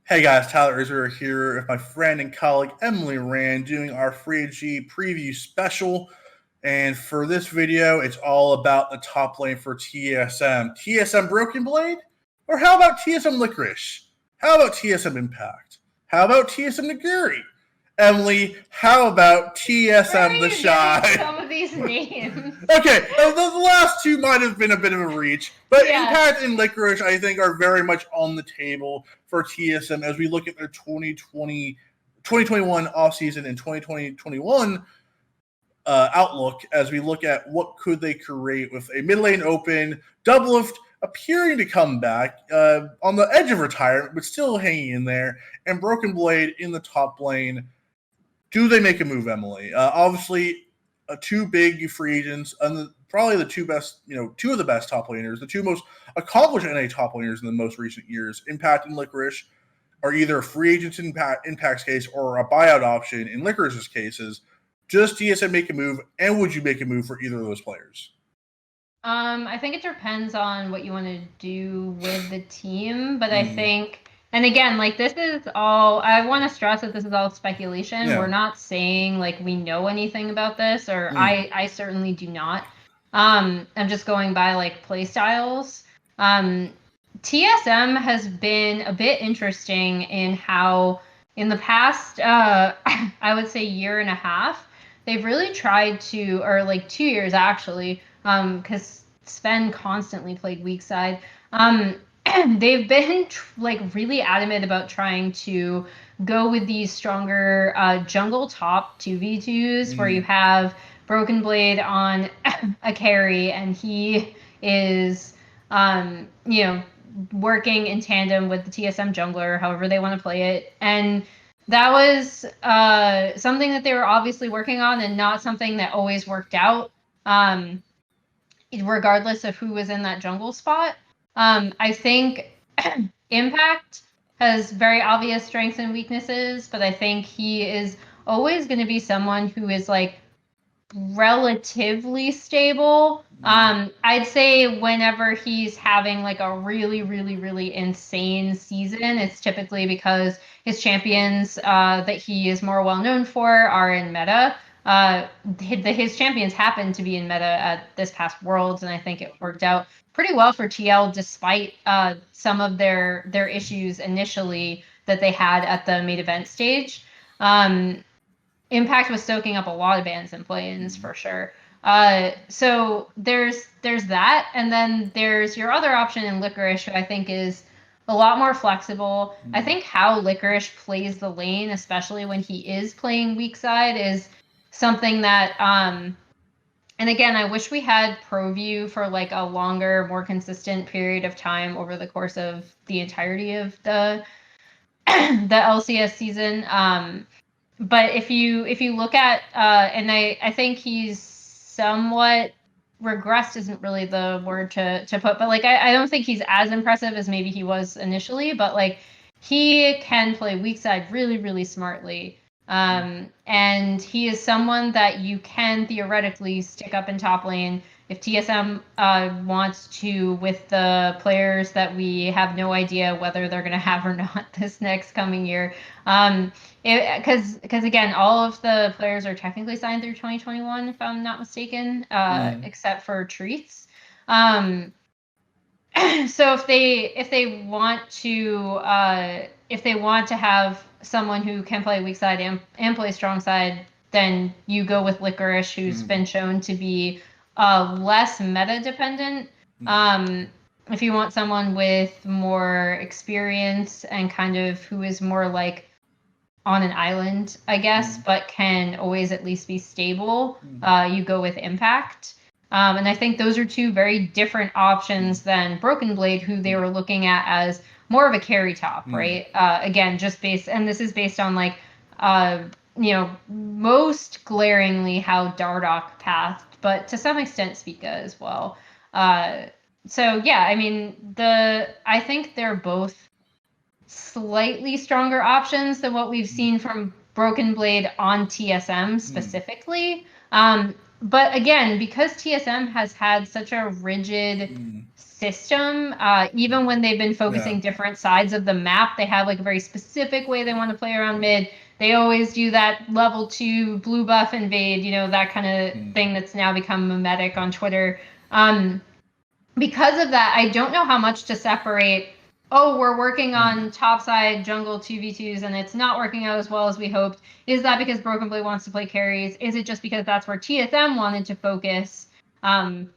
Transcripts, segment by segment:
Hey guys, Tyler Erzberger here with my friend and colleague Emily Rand doing our free AG preview special. And for this video, it's all about the top lane for TSM. TSM Brokenblade? Or how about TSM Licorice? How about TSM Impact? How about TSM Naguri? Emily, how about TSM The Shy? Some of these names. Okay, the last two might have been a bit of a reach, but Yeah. Impact and Licorice, I think, are very much on the table for TSM as we look at their 2021 offseason and 2020-21 outlook as we look at what could they create with a mid lane open, Doublelift appearing to come back on the edge of retirement, but still hanging in there, and Brokenblade in the top lane. Do they make a move, Emily? Obviously, two big free agents, and probably the two best, two of the best top laners, the two most accomplished NA top laners in the most recent years, Impact and Licorice, are either free agents in Impact's case or a buyout option in Licorice's cases. Does TSM make a move, and would you make a move for either of those players? I think it depends on what you want to do with the team, but I think, and again, like this is all, I want to stress that this is all speculation. Yeah. We're not saying like we know anything about this, or I certainly do not. I'm just going by like play styles. TSM has been a bit interesting in how in the past, I would say year and a half, they've really tried to, or like 2 years actually, because Sven constantly played weak side. They've been like really adamant about trying to go with these stronger jungle top 2v2s where you have Brokenblade on a carry and he is, working in tandem with the TSM jungler, however they want to play it. And that was something that they were obviously working on and not something that always worked out, regardless of who was in that jungle spot. I think Impact has very obvious strengths and weaknesses, but I think he is always going to be someone who is like relatively stable. I'd say whenever he's having like a really, really, really insane season, it's typically because his champions that he is more well known for are in meta. His champions happen to be in meta at this past Worlds, and I think it worked out pretty well for TL despite some of their issues initially that they had at the main event stage. Impact was soaking up a lot of bans and play-ins for sure. So there's that, and then there's your other option in Licorice, who I think is a lot more flexible. I think how Licorice plays the lane, especially when he is playing weak side, is something that and again, I wish we had ProView for like a longer, more consistent period of time over the course of the entirety of the LCS season. But if you look at and I think he's somewhat regressed isn't really the word to put, but like I don't think he's as impressive as maybe he was initially, but like he can play weak side really, really smartly. And he is someone that you can theoretically stick up in top lane if TSM wants to, with the players that we have no idea whether they're going to have or not this next coming year. Because again, all of the players are technically signed through 2021, if I'm not mistaken, except for Treats. So if they want to have someone who can play weak side and play strong side, then you go with Licorice, who's been shown to be less meta dependent. If you want someone with more experience and kind of who is more like on an island, I guess, but can always at least be stable, you go with Impact. And I think those are two very different options than Brokenblade, who they were looking at as more of a carry top, right? Again, just based, and this is based on like, most glaringly how Dardoch pathed, but to some extent Spica as well. So yeah, I mean, I think they're both slightly stronger options than what we've seen from Brokenblade on TSM specifically. But again, because TSM has had such a rigid system. Even when they've been focusing different sides of the map, they have like a very specific way they want to play around mid. They always do that level 2 blue buff invade, that kind of thing that's now become mimetic on Twitter. Because of that, I don't know how much to separate. Oh, we're working on topside jungle 2v2s and it's not working out as well as we hoped. Is that because Brokenblade wants to play carries? Is it just because that's where TSM wanted to focus? And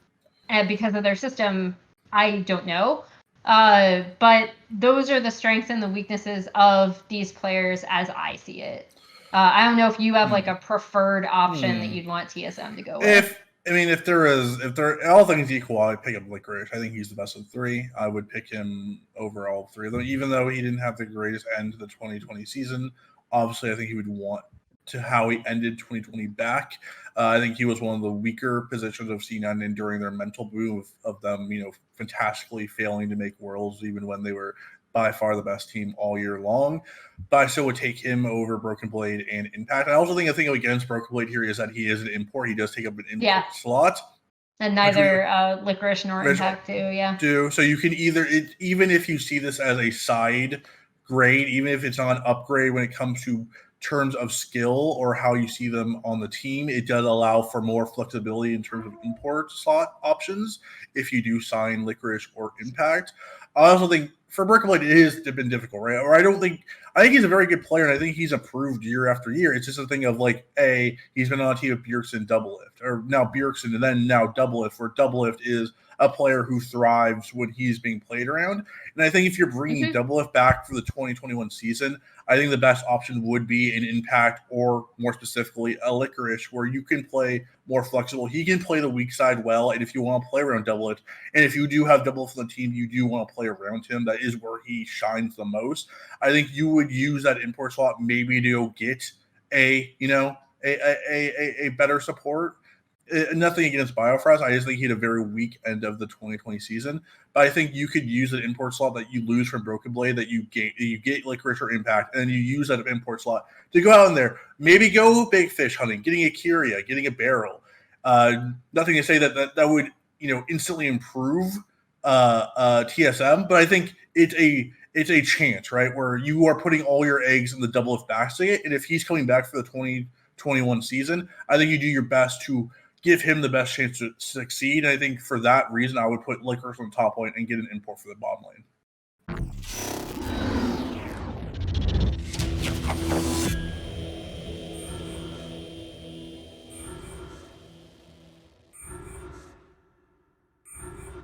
because of their system, I don't know. But those are the strengths and the weaknesses of these players as I see it. I don't know if you have like a preferred option that you'd want TSM to go with. If all things equal, I'd pick up Licorice. I think he's the best of 3. I would pick him over all 3 of them, even though he didn't have the greatest end to the 2020 season. Obviously, I think he would want to how he ended 2020 back. I think he was one of the weaker positions of C9 and during their mental boom of them, fantastically failing to make Worlds, even when they were by far the best team all year long. But I still would take him over Brokenblade and Impact. I also think the thing against Brokenblade here is that he is an import. He does take up an import slot. And neither Licorice nor Impact do, So you can even if you see this as a side grade, even if it's not an upgrade when it comes to terms of skill or how you see them on the team, it does allow for more flexibility in terms of import slot options if you do sign Licorice or Impact. I also think for Brokenblade, it has been difficult, right? Or I think he's a very good player, and I think he's improved year after year. It's just a thing of he's been on a team with Bjergsen Doublelift, or now Bjergsen and then now Doublelift, where Doublelift is a player who thrives when he's being played around. And I think if you're bringing Doublelift back for the 2021 season, I think the best option would be an Impact or more specifically a Licorice, where you can play more flexible. He can play the weak side well, and if you want to play around Doublelift, and if you do have Doublelift on the team, you do want to play around him. That is where he shines the most. I think you would use that import slot maybe to get a better support. Nothing against Biofrost. I just think he had a very weak end of the 2020 season. But I think you could use an import slot that you lose from Brokenblade, that you get Licorice or Impact, and then you use that import slot to go out in there, maybe go big fish hunting, getting a Kyria, getting a barrel. Nothing to say that would instantly improve TSM, but I think it's a chance, right, where you are putting all your eggs in the Doublelift basket, and if he's coming back for the 2021 season, I think you do your best to give him the best chance to succeed. And I think for that reason, I would put Licorice on the top lane and get an import for the bottom lane.